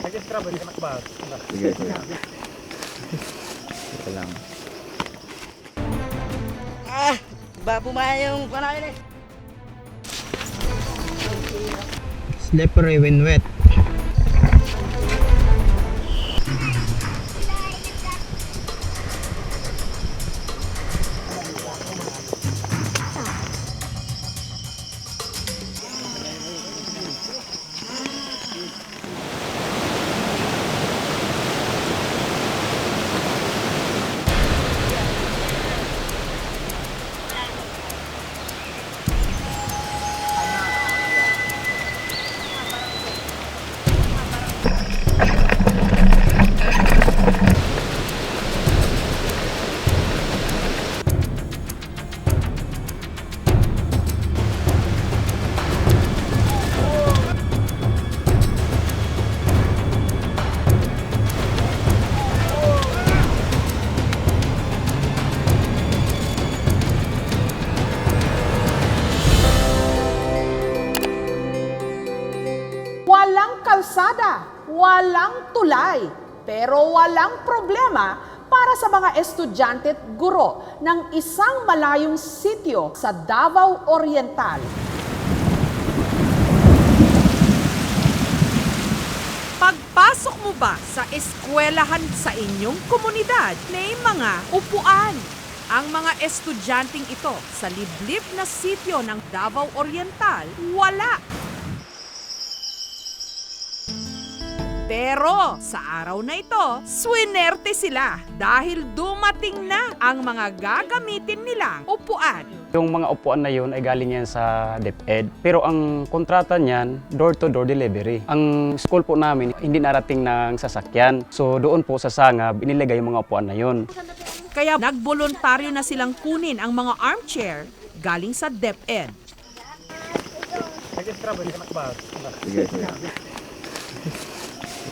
Nag-extra ba? Hindi ka nakabahag. Sige, kuya. Ito lang. Bumaya yung panahin eh. Slippery when wet. Walang kalsada, walang tulay, pero walang problema para sa mga estudyante at guro ng isang malayong sitio sa Davao Oriental. Pagpasok mo ba sa eskwelahan sa inyong komunidad, may mga upuan? Ang mga estudyanteng ito sa liblib na sitio ng Davao Oriental, wala. Pero sa araw na ito, swinerte sila dahil dumating na ang mga gagamitin nilang upuan. Yung mga upuan na yun ay galing yan sa DepEd. Pero ang kontrata niyan, door-to-door delivery. Ang school po namin, hindi narating ng sasakyan. So doon po sa Sangab, inilagay yung mga upuan na yun. Kaya nagboluntaryo na silang kunin ang mga armchair galing sa DepEd. Nag-extra ba? Hindi ka nakabahag. Sige, kuya.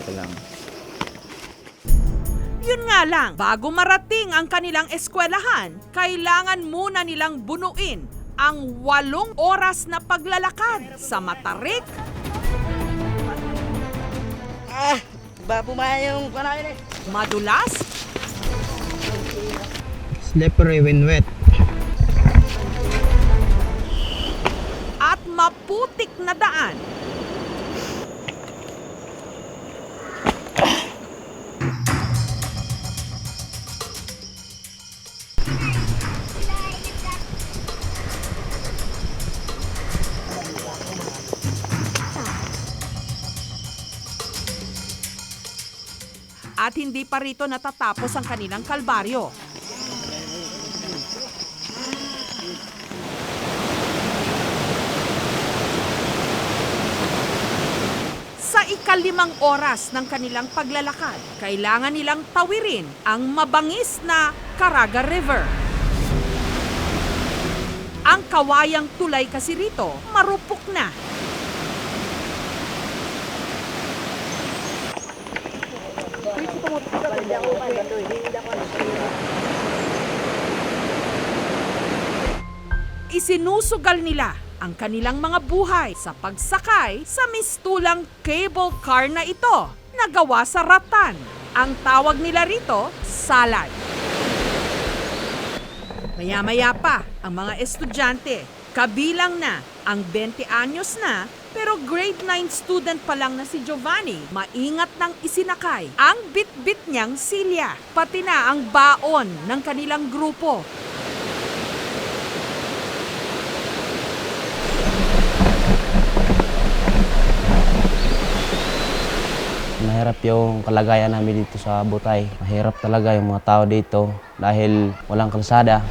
Ito lang. Yun nga lang, bago marating ang kanilang eskwelahan, kailangan muna nilang bunuin ang 8 oras na paglalakad sa matarik, Bumaya yung panahin eh. madulas, Slippery when wet. at maputik na daan. At hindi pa rito natatapos ang kanilang kalbaryo. Sa ika-5 oras ng kanilang paglalakad, kailangan nilang tawirin ang mabangis na Caraga River. Ang kawayang tulay kasi rito, marupok na. Isinusugal nila ang kanilang mga buhay sa pagsakay sa mistulang cable car na ito na gawa sa rattan. Ang tawag nila rito, salad. Maya-maya pa ang mga estudyante, kabilang na ang 20 anyos na pero grade 9 student pa lang na si Giovanni, maingat nang isinakay ang bit-bit niyang silya, pati na ang baon ng kanilang grupo. Mahirap yung kalagayan namin dito sa Butay. Mahirap talaga yung mga tao dito dahil walang kalsada.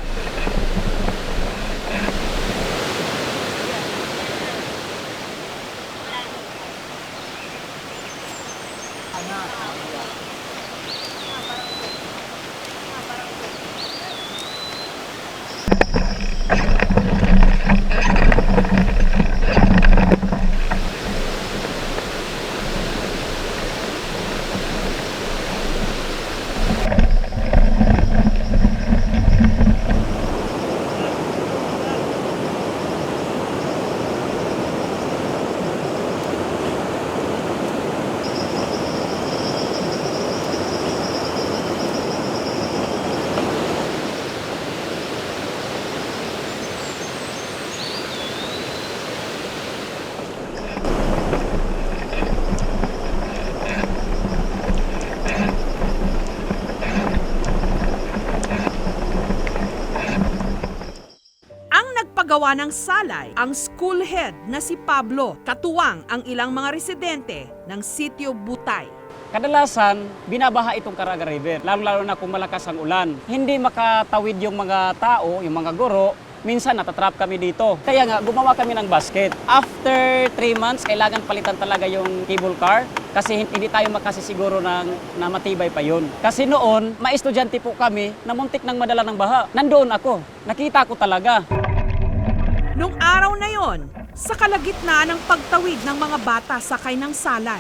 Nagsagawa ng salay ang school head na si Pablo, katuwang ang ilang mga residente ng Sitio Butay. Kadalasan, binabaha itong Caraga River, lalo-lalo na kung malakas ang ulan. Hindi makatawid yung mga tao, yung mga guro, minsan natatrap kami dito. Kaya nga, gumawa kami ng basket. After 3 months, kailangan palitan talaga yung cable car kasi hindi tayo makasisiguro na matibay pa yun. Kasi noon, maestudyante po kami na muntik nang madala ng baha. Nandoon ako, nakita ko talaga. Nung araw na yon, sa kalagitnaan ng pagtawid ng mga bata sakay ng salay,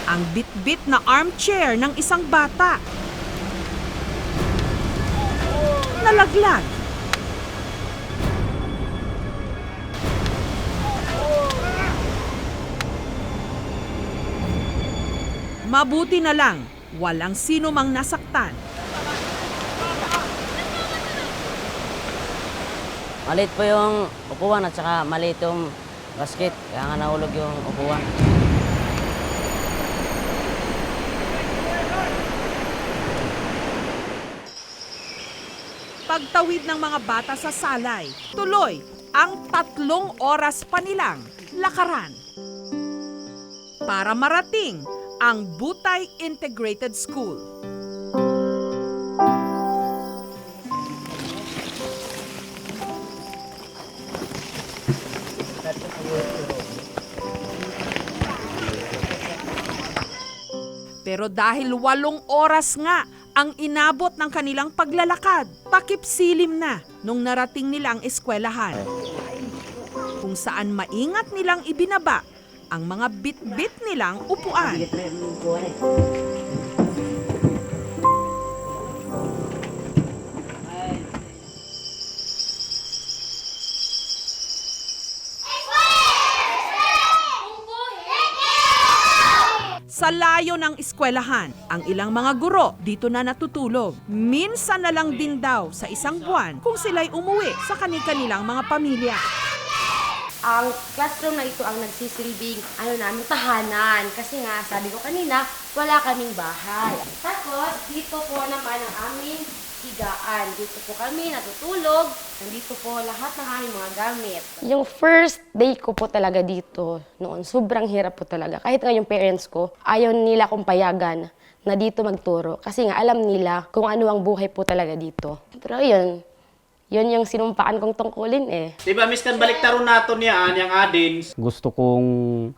ang bit-bit na armchair ng isang bata nalaglag. Mabuti na lang, walang sino mang nasaktan. Maliit po yung upuan at saka maliit yung basket. Kaya nga nahulog yung upuan. Pagtawid ng mga bata sa salay, tuloy ang 3 oras pa nilang lakaran para marating ang Butay Integrated School. Pero dahil 8 oras nga ang inabot ng kanilang paglalakad, takip silim na nung narating nilang eskwelahan, kung saan maingat nilang ibinaba ang mga bit-bit nilang upuan. Sa layo ng eskwelahan, ang ilang mga guro dito na natutulog. Minsan na lang din daw sa isang buwan kung sila'y umuwi sa kani-kanilang mga pamilya. Ang classroom na ito ang nagsisilbing namin tahanan. Kasi nga, sabi ko kanina, wala kaming bahay. Tapos, dito po naman ang aming higaan. Dito po kami natutulog. Nandito po lahat ng aming mga gamit. Yung first day ko po talaga dito noon, sobrang hirap po talaga. Kahit nga yung parents ko, ayaw nila kong payagan na dito magturo. Kasi nga, alam nila kung ano ang buhay po talaga dito. Pero yun yung sinumpaan kong tungkulin eh. Diba, miskan baliktaron nato niya, yung adins. Gusto kong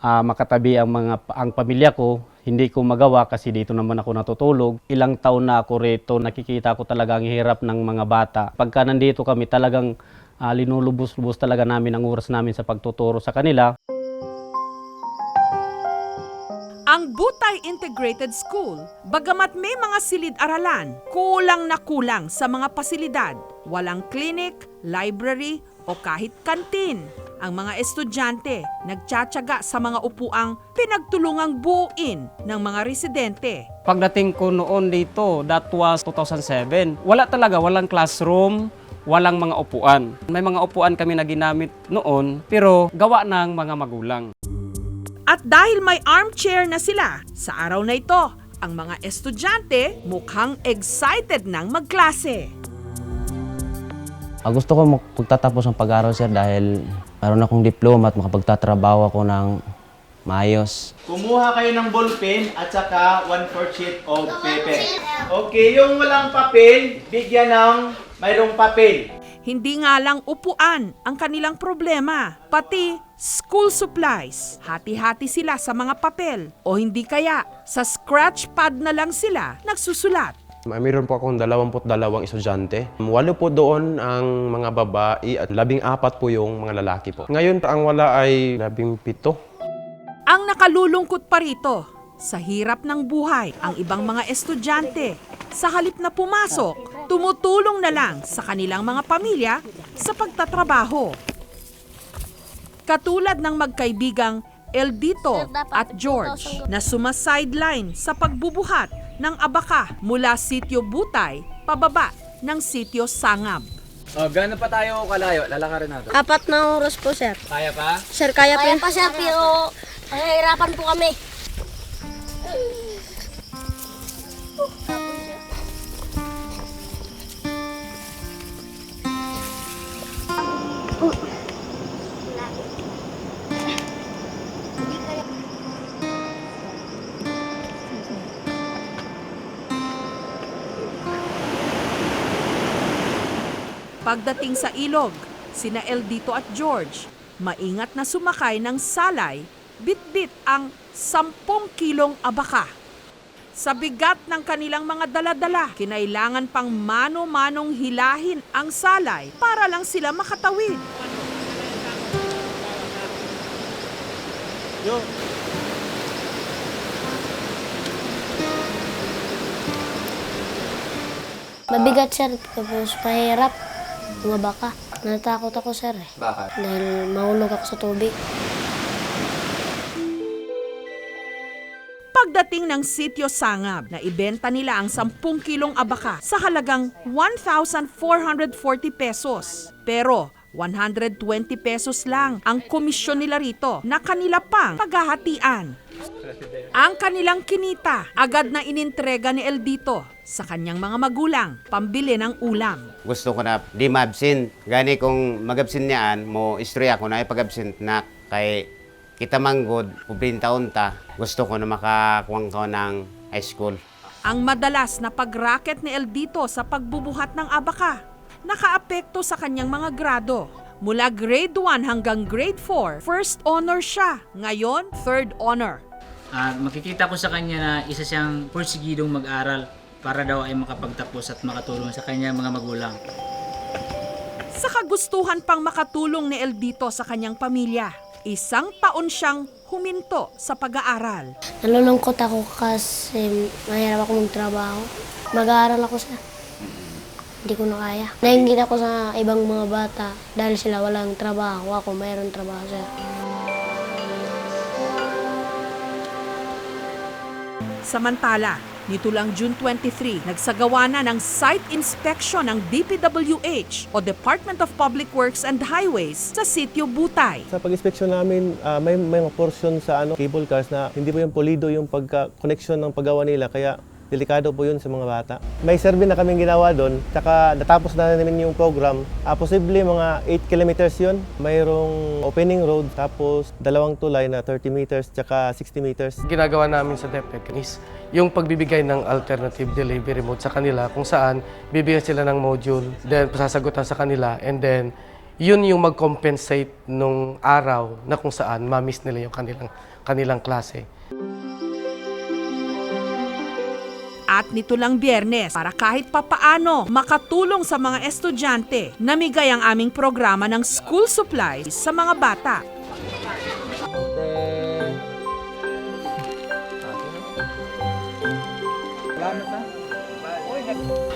makatabi ang pamilya ko. Hindi ko magawa kasi dito naman ako natutulog. Ilang taon na ako rito, nakikita ko talaga ang hirap ng mga bata. Pagka nandito kami, talagang linulubos-lubos talaga namin ang oras namin sa pagtuturo sa kanila. Ang Butay Integrated School, bagamat may mga silid-aralan, kulang na kulang sa mga pasilidad. Walang clinic, library o kahit kantin. Ang mga estudyante nagtsatsaga sa mga upuang pinagtulungang buuin ng mga residente. Pagdating ko noon dito, that was 2007, walang classroom, walang mga upuan. May mga upuan kami na ginamit noon, pero gawa ng mga magulang. At dahil may armchair na sila, sa araw na ito, ang mga estudyante mukhang excited nang magklase. Gusto ko magtatapos ng pag-aaral, sir, dahil meron akong diploma at makapagtatrabaho ako ng maayos. Kumuha kayo ng ballpen at saka 1/4 sheet of paper. Okay, yung walang papel, bigyan ng mayroong papel. Hindi nga lang upuan ang kanilang problema, pati school supplies. Hati-hati sila sa mga papel o hindi kaya sa scratch pad na lang sila nagsusulat. Mayroon po akong 22 estudyante. 8 po doon ang mga babae at 14 po yung mga lalaki po. Ngayon, ang wala ay 17. Ang nakalulungkot pa rito, sa hirap ng buhay, ang ibang mga estudyante, sa halip na pumasok, tumutulong na lang sa kanilang mga pamilya sa pagtatrabaho. Katulad ng magkaibigang Eldito at George na sumasideline sa pagbubuhat ng abaka mula Sitio Butay pababa ng Sitio Sangab. Gano'n pa tayo kalayo? Lalakarin natin. 4 na oras po, sir. Kaya pa? Sir, kaya pa sir, pero nahihirapan po kami. Pagdating sa ilog, sina Eldito at George, maingat na sumakay ng salay, bitbit ang 10 kilong abaka. Sa bigat ng kanilang mga daladala, kinailangan pang mano-manong hilahin ang salay para lang sila makatawid. Mabigat sir, tapos mahirap. Mga baka. Natakot ako sir eh. Bakit? Dahil mahulog ako sa tubig. Pagdating ng Sitio Sangab, na ibenta nila ang 10 kilong abaka sa halagang 1,440 pesos. Pero 120 pesos lang ang komisyon nila rito na kanila pang paghahatian. Ang kanilang kinita, agad na inintrega ni Eldito sa kanyang mga magulang, pambili ng ulam. Gusto ko na di ma-absent. Gani kung mag-absent niyaan, mo istorya ko na ipag-absent na kay kita manggod, kubrin taon ta. Gusto ko na makakuwang ko ng high school. Ang madalas na pag-racket ni Eldito sa pagbubuhat ng abaka, nakaapekto sa kanyang mga grado. Mula grade 1 hanggang grade 4, first honor siya. Ngayon, third honor. Makikita ko sa kanya na isa siyang porsigidong mag-aral para daw ay makapagtapos at makatulong sa kanyang mga magulang. Sa kagustuhan pang makatulong ni Eldito sa kanyang pamilya, 1 taon siyang huminto sa pag-aaral. Nalulungkot ako kasi mahirap ako magtrabaho. Mag-aaral ako sa... Hindi ko na kaya. Nainggit ako sa ibang mga bata dahil sila walang trabaho. Ako mayroon trabaho sir. Samantala, nito lang June 23, nagsagawa na ng site inspection ng DPWH o Department of Public Works and Highways sa Sitio Butay. Sa pag-inspeksyon namin, may mga portion sa cable cars na hindi po yung pulido yung pagka-connection ng paggawa nila, kaya delikado po yun sa mga bata. May survey na kaming ginawa doon, tsaka natapos na namin yung program. Posible mga 8 kilometers yun. Mayroong opening road, tapos 2 tulay na 30 meters, tsaka 60 meters. Ginagawa namin sa DepEd is yung pagbibigay ng alternative delivery mode sa kanila, kung saan bibigyan sila ng module, then pasasagutan sa kanila, and then yun yung mag-compensate nung araw na kung saan ma-miss nila yung kanilang klase. At nito lang Biyernes, para kahit papaano makatulong sa mga estudyante, namigay ang aming programa ng school supplies sa mga bata.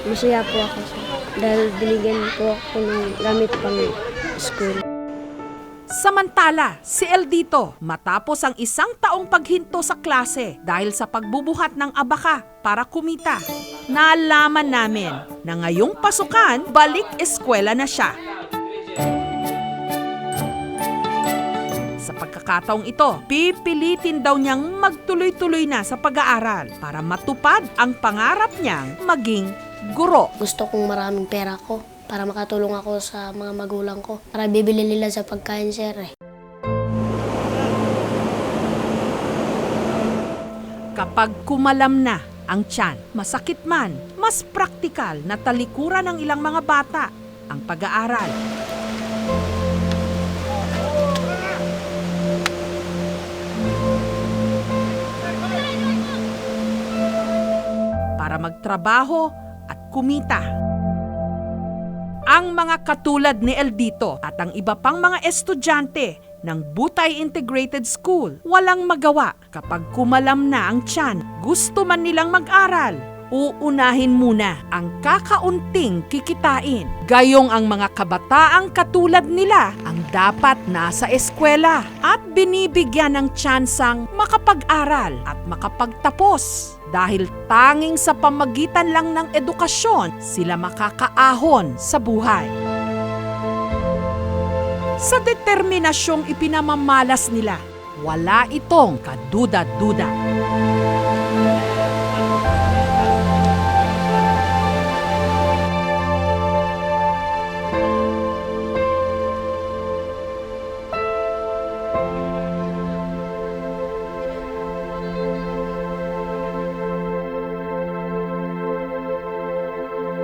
Masaya po ako sir. Dahil binigyan po ako ng gamit pang school. Samantala, si Eldito matapos ang 1 taong paghinto sa klase dahil sa pagbubuhat ng abaka para kumita, naalaman namin na ngayong pasukan, balik eskwela na siya. Sa pagkakataong ito, pipilitin daw niyang magtuloy-tuloy na sa pag-aaral para matupad ang pangarap niyang maging guro. Gusto kong maraming pera ko para makatulong ako sa mga magulang ko. Para bibili nila sa pagkain sir eh. Kapag kumalam na ang tiyan, masakit man, mas praktikal na talikuran ng ilang mga bata ang pag-aaral. Para magtrabaho at kumita. Ang mga katulad ni Eldito at ang iba pang mga estudyante ng Butay Integrated School walang magawa kapag kumalam na ang tiyan. Gusto man nilang mag-aral, uunahin muna ang kakaunting kikitain. Gayong ang mga kabataang katulad nila ang dapat nasa eskwela at binibigyan ng tsansang makapag-aral at makapagtapos. Dahil tanging sa pamagitan lang ng edukasyon, sila makakaahon sa buhay. Sa determinasyong ipinamamalas nila, wala itong kaduda-duda.